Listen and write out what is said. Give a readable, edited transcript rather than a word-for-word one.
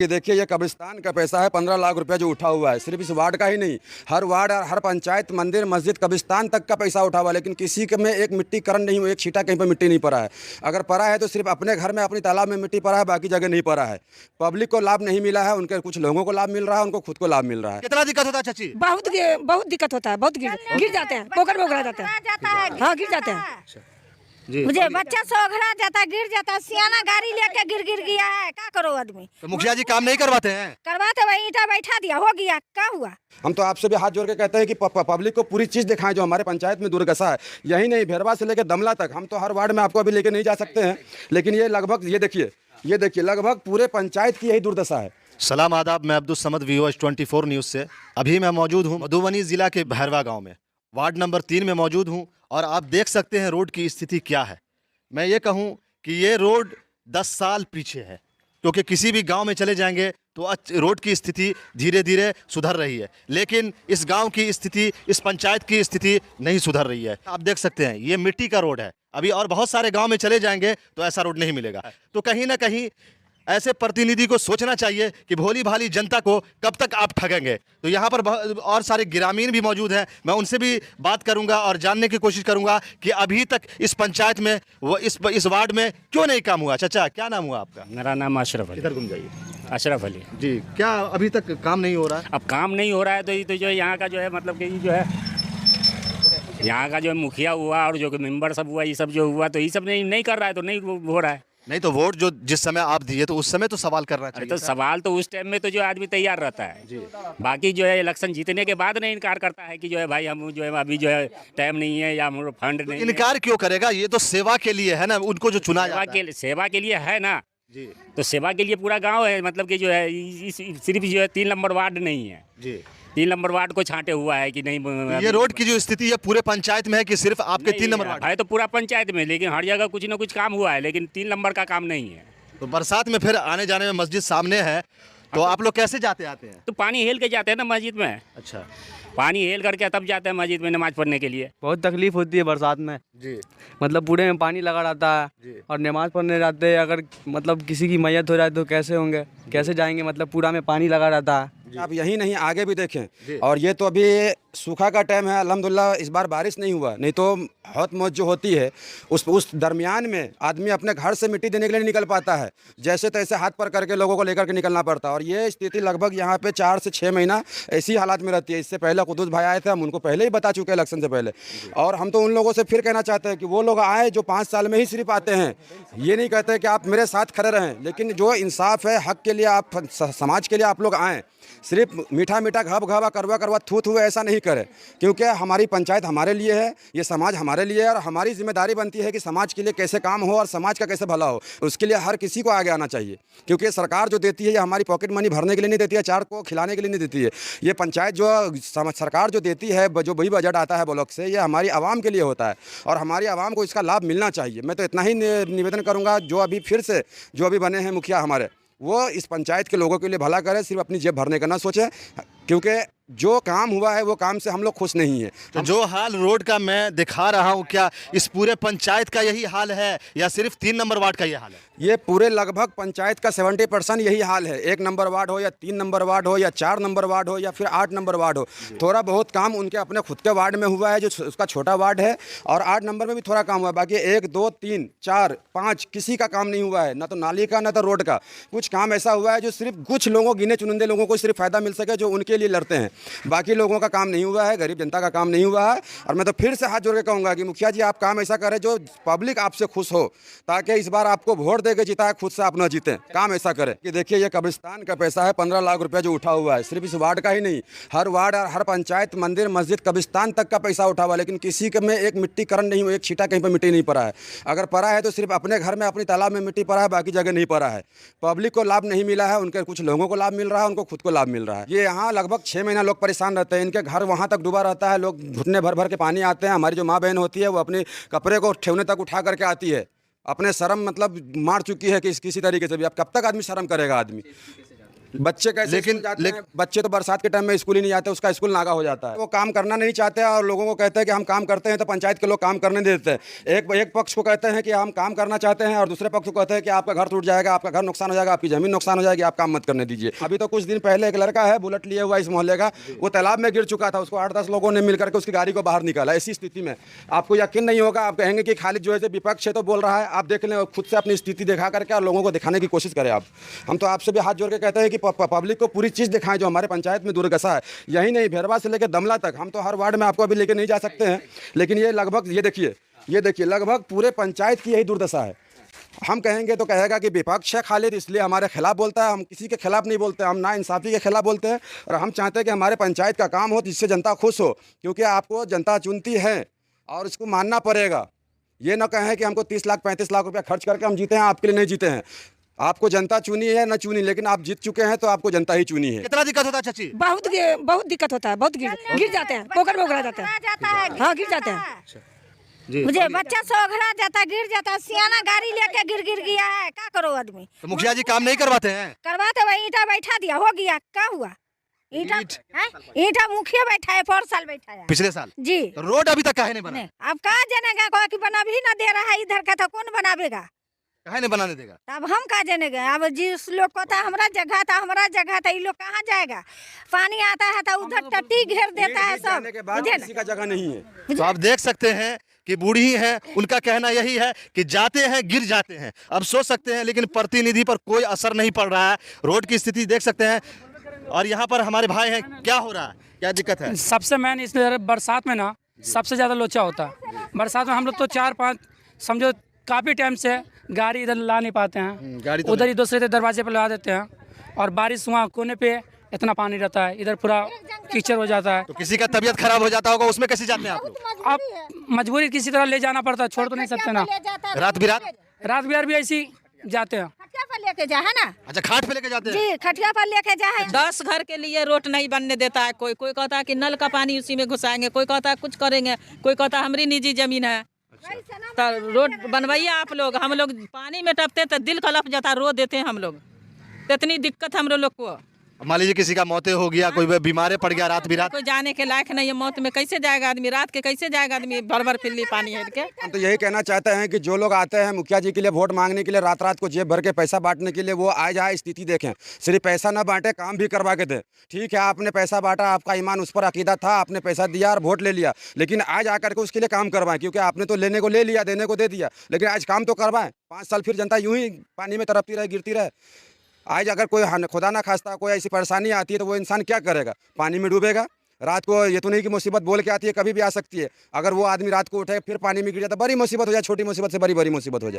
ये देखिए, ये कब्रिस्तान का पैसा है 15 लाख रुपया जो उठा हुआ है। सिर्फ इस वार्ड का ही नहीं, हर वार्ड और हर पंचायत, मंदिर, मस्जिद, कब्रिस्तान तक का पैसा उठा हुआ है, लेकिन किसी के में एक मिट्टी करण नहीं हुई, एक छींटा कहीं पर मिट्टी नहीं पड़ा है। अगर पड़ा है तो सिर्फ अपने घर में, अपनी तालाब में मिट्टी पड़ा है, बाकी जगह नहीं पड़ा है। पब्लिक को लाभ नहीं मिला है, उनके कुछ लोगों को लाभ मिल रहा है, उनको खुद को लाभ मिल रहा है। कितना दिक्कत होता है चाची? बहुत दिक्कत होता है, बहुत गिर जाते हैं, पोखर में उगड़ा जाते हैं। हाँ, गिर जाते हैं। मुझे बच्चा सो घड़ा जाता है, गिर जाता है, सियाना गाड़ी लेके गिर गया है, क्या करो आदमी? तो मुखिया जी काम नहीं करवाते हैं? करवाते भाई, ईंटा बैठा दिया, हो गया, क्या हुआ? हम तो आपसे भी हाथ जोड़ के कहते हैं कि पब्लिक को पूरी चीज़ दिखाएं जो हमारे पंचायत में दुर्दशा है। यही नहीं, भेरवा से लेकर दमला तक, हम तो हर वार्ड में आपको अभी लेके नहीं जा सकते हैं, लेकिन ये लगभग ये देखिए लगभग पूरे पंचायत की यही दुर्दशा है। सलाम आदाब, मैं अब्दुल समद, VOS 24 न्यूज़ से। अभी मैं मौजूद हूँ मधुबनी ज़िला के भैरवा गांव में, वार्ड नंबर 3 में मौजूद हूँ, और आप देख सकते हैं रोड की स्थिति क्या है। मैं ये कहूँ कि ये रोड 10 साल पीछे है, क्योंकि किसी भी गांव में चले जाएंगे तो रोड की स्थिति धीरे धीरे सुधर रही है, लेकिन इस गांव की स्थिति, इस पंचायत की स्थिति नहीं सुधर रही है। आप देख सकते हैं ये मिट्टी का रोड है, अभी और बहुत सारे गांव में चले जाएंगे तो ऐसा रोड नहीं मिलेगा। तो कहीं ना कहीं ऐसे प्रतिनिधि को सोचना चाहिए कि भोली भाली जनता को कब तक आप ठगेंगे। तो यहाँ पर और सारे ग्रामीण भी मौजूद हैं, मैं उनसे भी बात करूँगा और जानने की कोशिश करूँगा कि अभी तक इस पंचायत में, वो इस वार्ड में क्यों नहीं काम हुआ। चाचा, क्या नाम हुआ आपका? मेरा नाम अशरफ अली। इधर घूम जाइए। अशरफ अली जी, क्या अभी तक काम नहीं हो रहा है? अब काम नहीं हो रहा है तो ये तो जो है यहाँ का जो है, मतलब कि ये जो है यहाँ का जो मुखिया हुआ और जो मेंबर सब हुआ, ये सब जो हुआ तो ये सब नहीं कर रहा है, तो नहीं हो रहा है। नहीं तो वोट जो जिस समय आप दिए तो उस समय तो सवाल करना चाहिए। तो सवाल तो उस टाइम में तो जो आदमी तैयार रहता है जी। बाकी जो है इलेक्शन जीतने के बाद नहीं इनकार करता है कि जो है भाई हम जो है अभी जो है टाइम नहीं है या हम फंड नहीं। इनकार क्यों करेगा? ये तो सेवा के लिए है ना, उनको जो चुना जाता है। सेवा के लिए है ना जी। तो सेवा के लिए पूरा गाँव है, मतलब कि जो है सिर्फ जो है 3 नंबर वार्ड नहीं है जी, 3 नंबर वार्ड को छांटे हुआ है कि नहीं। ये रोड की जो स्थिति है पूरे पंचायत में है कि सिर्फ आपके 3 नंबर वार्ड है? तो पूरा पंचायत में, लेकिन हर जगह कुछ ना कुछ काम हुआ है, लेकिन 3 नंबर का काम नहीं है। तो बरसात में फिर आने जाने में मस्जिद सामने है, तो आप लोग कैसे जाते आते हैं? तो पानी हेल के जाते हैं ना मस्जिद में। अच्छा, पानी हेल करके तब जाते हैं मस्जिद में नमाज पढ़ने के लिए। बहुत तकलीफ होती है बरसात में जी, मतलब पूरे में पानी लगा रहता है और नमाज पढ़ने जाते हैं, अगर मतलब किसी की मैयत हो जाए तो कैसे होंगे, कैसे जाएंगे, मतलब पूरा में पानी लगा रहता है। आप यही नहीं, आगे भी देखें। और ये तो अभी सूखा का टाइम है, अल्हम्दुलिल्लाह इस बार बारिश नहीं हुआ, नहीं तो बहुत मौत जो होती है उस दरमियान में आदमी अपने घर से मिट्टी देने के लिए निकल पाता है, जैसे तैसे हाथ पर करके लोगों को लेकर के निकलना पड़ता है। और ये स्थिति लगभग यहाँ पे 4 से 6 महीना ऐसी हालात में रहती है। इससे पहले कुदूस भाई आए थे, हम उनको पहले ही बता चुके हैं इलेक्शन से पहले, और हम तो उन लोगों से फिर कहना चाहते हैं कि वो लोग आए जो 5 साल में ही सिर्फ आते हैं। ये नहीं कहते कि आप मेरे साथ खड़े रहें, लेकिन जो इंसाफ है, हक के लिए आप, समाज के लिए आप लोग आएँ। सिर्फ मीठा मीठा घाव घावा करवा थू थू ऐसा नहीं करें, क्योंकि हमारी पंचायत हमारे लिए है, ये समाज हमारे लिए है, और हमारी जिम्मेदारी बनती है कि समाज के लिए कैसे काम हो और समाज का कैसे भला हो, उसके लिए हर किसी को आगे आना चाहिए। क्योंकि सरकार जो देती है ये हमारी पॉकेट मनी भरने के लिए नहीं देती है, 4 को खिलाने के लिए नहीं देती है। ये पंचायत जो सरकार जो देती है, जो वही बजट आता है ब्लॉक से, ये हमारी आवाम के लिए होता है, और हमारी आवाम को इसका लाभ मिलना चाहिए। मैं तो इतना ही निवेदन करूँगा, जो अभी फिर से जो अभी बने हैं मुखिया हमारे, वो इस पंचायत के लोगों के लिए भला करे, सिर्फ अपनी जेब भरने का ना सोचे, क्योंकि जो काम हुआ है वो काम से हम लोग खुश नहीं है। तो जो हाल रोड का मैं दिखा रहा हूँ, क्या इस पूरे पंचायत का यही हाल है या सिर्फ 3 नंबर वार्ड का ये हाल है? ये पूरे लगभग पंचायत का 70% यही हाल है। 1 नंबर वार्ड हो या 3 नंबर वार्ड हो या 4 नंबर वार्ड हो या फिर 8 नंबर वार्ड हो, थोड़ा बहुत काम उनके अपने खुद के वार्ड में हुआ है, जो उसका छोटा वार्ड है, और 8 नंबर में भी थोड़ा काम हुआ है। बाकी 1, 2, 3, 4, 5 किसी का काम नहीं हुआ है, ना तो नाली का ना तो रोड का। कुछ काम ऐसा हुआ है जो सिर्फ कुछ लोगों, गिने चुनिंदे लोगों को सिर्फ फ़ायदा मिल सके, जो उनके लिए लड़ते हैं। बाकी लोगों का काम नहीं हुआ है, गरीब जनता का काम नहीं हुआ है। और मैं तो फिर से हाथ जोड़ के कहूँगा कि मुखिया जी आप काम ऐसा करें जो पब्लिक आपसे खुश हो, ताकि इस बार आपको वोट देके जिताए, खुद से आप न जीतें। काम ऐसा करें कि देखिए, ये कब्रिस्तान का पैसा है 15 लाख रुपया जो उठा हुआ है। सिर्फ इस वार्ड का ही नहीं, हर वार्ड और हर पंचायत, मंदिर, मस्जिद, कब्रिस्तान तक का पैसा उठा हुआ है, लेकिन किसी के में एक मिट्टी करण नहीं हुई, एक छींटा कहीं पर मिट्टी नहीं पड़ा है। अगर पड़ा है तो सिर्फ अपने घर में, अपनी तालाब में मिट्टी पड़ा है, बाकी जगह नहीं पड़ा है। पब्लिक को लाभ नहीं मिला है, उनके कुछ लोगों को लाभ मिल रहा है, उनको खुद को लाभ मिल रहा है। ये यहाँ लगभग 6 महीना लोग परेशान रहते हैं, इनके घर वहाँ तक डूबा रहता है, लोग घुटने भर भर के पानी आते हैं। हमारी जो माँ बहन होती है वो अपने कपड़े को ठेवने तक उठा करके आती है, अपने शर्म मतलब मार चुकी है कि किसी तरीके से भी। अब कब तक आदमी शर्म करेगा आदमी? बच्चे कैसे स्कूल जाते हैं? बच्चे तो बरसात के टाइम में स्कूल ही नहीं जाते, उसका स्कूल नागा हो जाता है। वो काम करना नहीं चाहते और लोगों को कहते हैं कि हम काम करते हैं, तो पंचायत के लोग काम करने देते हैं। एक पक्ष को कहते हैं कि हम काम करना चाहते हैं और दूसरे पक्ष को कहते हैं कि आपका घर टूट जाएगा, आपका घर नुकसान हो जाएगा, आपकी जमीन नुकसान हो जाएगी, आप काम मत करने दीजिए। अभी तो कुछ दिन पहले एक लड़का है बुलेट लिए हुआ इस मोहल्ले का, वो तालाब में गिर चुका था, उसको 8-10 लोगों ने मिलकर के उसकी गाड़ी को बाहर निकाला। ऐसी स्थिति में आपको यकीन नहीं होगा, आप कहेंगे कि खाली जो है विपक्ष है तो बोल रहा है। आप देख लें, खुद से अपनी स्थिति दिखा करके और लोगों को दिखाने की कोशिश करें आप। हम तो आपसे भी हाथ जोड़ के कहते हैं कि पब्लिक को पूरी चीज़ दिखाएं जो हमारे पंचायत में दुर्दशा है। यही नहीं, भेरवा से लेकर दमला तक, हम तो हर वार्ड में आपको अभी लेके नहीं जा सकते हैं, लेकिन ये लगभग ये देखिए लगभग पूरे पंचायत की यही दुर्दशा है। हम कहेंगे तो कहेगा कि विपक्ष है खालिद, इसलिए हमारे खिलाफ बोलता है। हम किसी के खिलाफ नहीं बोलते, हम ना इंसाफी के खिलाफ बोलते हैं और हम चाहते हैं कि हमारे पंचायत का काम हो जिससे जनता खुश हो, क्योंकि आपको जनता चुनती है और इसको मानना पड़ेगा। ये ना कहें कि हमको 30 लाख 35 लाख रुपया खर्च करके हम जीते हैं, आपके लिए नहीं जीते हैं। आपको जनता चुनी है ना चुनी, लेकिन आप जीत चुके हैं तो आपको जनता ही चुनी है। कितना दिक्कत होता है चाची? बहुत दिक्कत होता है, बहुत गिर जाते हैं, पोखर में उगरा जाते हैं। हाँ गिर जाते हैं। मुझे बच्चा सोघरा जाता, गिर जाता, सियाना गाड़ी लेके गिर गया है, क्या करो आदमी? तो मुखिया जी काम नहीं करवाते हैं? करवाते भाई, ईटा बैठा दिया, हो गया, क्या हुआ? ईटा मुखिया बैठा है, 4 साल बैठा है पिछले साल जी। तो रोड अभी तक काहे नहीं बना? अब कहाँ जानेगा, कोई कि बना भी ना दे रहा है इधर का, तो कौन बनावेगा? काहे नहीं बनाने देगा? अब हम कहाँ जानेंगे? अब जिस लोग को था हमारा जगह था, ये लोग कहाँ जाएगा? पानी आता है तो उधर टट्टी घेर देता है सब, किसी का जगह नहीं है। तो आप देख सकते हैं कि बूढ़ी हैं, उनका कहना यही है कि जाते हैं गिर जाते हैं। अब सोच सकते हैं, लेकिन प्रतिनिधि पर कोई असर नहीं पड़ रहा है। रोड की स्थिति देख सकते हैं। और यहाँ पर हमारे भाई हैं, क्या हो रहा है, क्या दिक्कत है? सबसे मेन इस बरसात में ना सबसे ज़्यादा लोचा होता है। बरसात में हम लोग तो 4-5 समझो काफ़ी टाइम से गाड़ी इधर ला नहीं पाते हैं, गाड़ी तो उधर ही दूसरे दरवाजे पर लगा देते हैं। और बारिश वहाँ कोने पे इतना पानी रहता है, इधर पूरा कीचड़ हो जाता है। तो किसी का तबीयत खराब हो जाता होगा, उसमें कैसे जाते हैं आप लोग? अब मजबूरी किसी तरह ले जाना पड़ता है, छोड़ तो नहीं सकते ना। रात बिरात भी ऐसी जाते हैं। खटिया पर लेके जा है ना? अच्छा, खाट पे लेके जाते हैं जी, खटिया पर लेके जा है। 10 घर के लिए रोड नहीं बनने देता है। कोई कहता है कि नल का पानी उसी में घुसाएंगे, कोई कहता है कुछ करेंगे, कोई कहता है हमारी निजी जमीन है। तो रोड बनवाइए आप लोग। हम लोग पानी में टपते तो दिल कलप जाता, रो देते हैं हम लोग। तो इतनी दिक्कत हम लोग को। मान लीजिए किसी का मौत हो गया, कोई बीमार पड़ गया रात बिरात, कोई जाने के लायक नहीं है, मौत में कैसे जाएगा आदमी? रात के कैसे जाएगा आदमी? भर फिल्ली पानी है के। हम तो यही कहना चाहते हैं कि जो लोग आते हैं मुखिया जी के लिए वोट मांगने के लिए, रात को जेब भर के पैसा बांटने के लिए, वो आए जाए स्थिति देखें। सिर्फ पैसा ना बांटे, काम भी करवा के दे। ठीक है, आपने पैसा बांटा, आपका ईमान उस पर अकीदा था, आपने पैसा दिया और वोट ले लिया, लेकिन आज आकर के उसके लिए काम करवाएं। क्योंकि आपने तो लेने को ले लिया, देने को दे दिया, लेकिन आज काम तो करवाएं। 5 साल फिर जनता यूं ही पानी में तड़पती रहे, गिरती रहे। आज अगर कोई खुदा ना खास्ता कोई ऐसी परेशानी आती है तो वो इंसान क्या करेगा? पानी में डूबेगा। रात को ये तो नहीं कि मुसीबत बोल के आती है, कभी भी आ सकती है। अगर वो आदमी रात को उठे फिर पानी में गिर जाता, बड़ी मुसीबत हो जाए, छोटी मुसीबत से बड़ी मुसीबत हो जाए।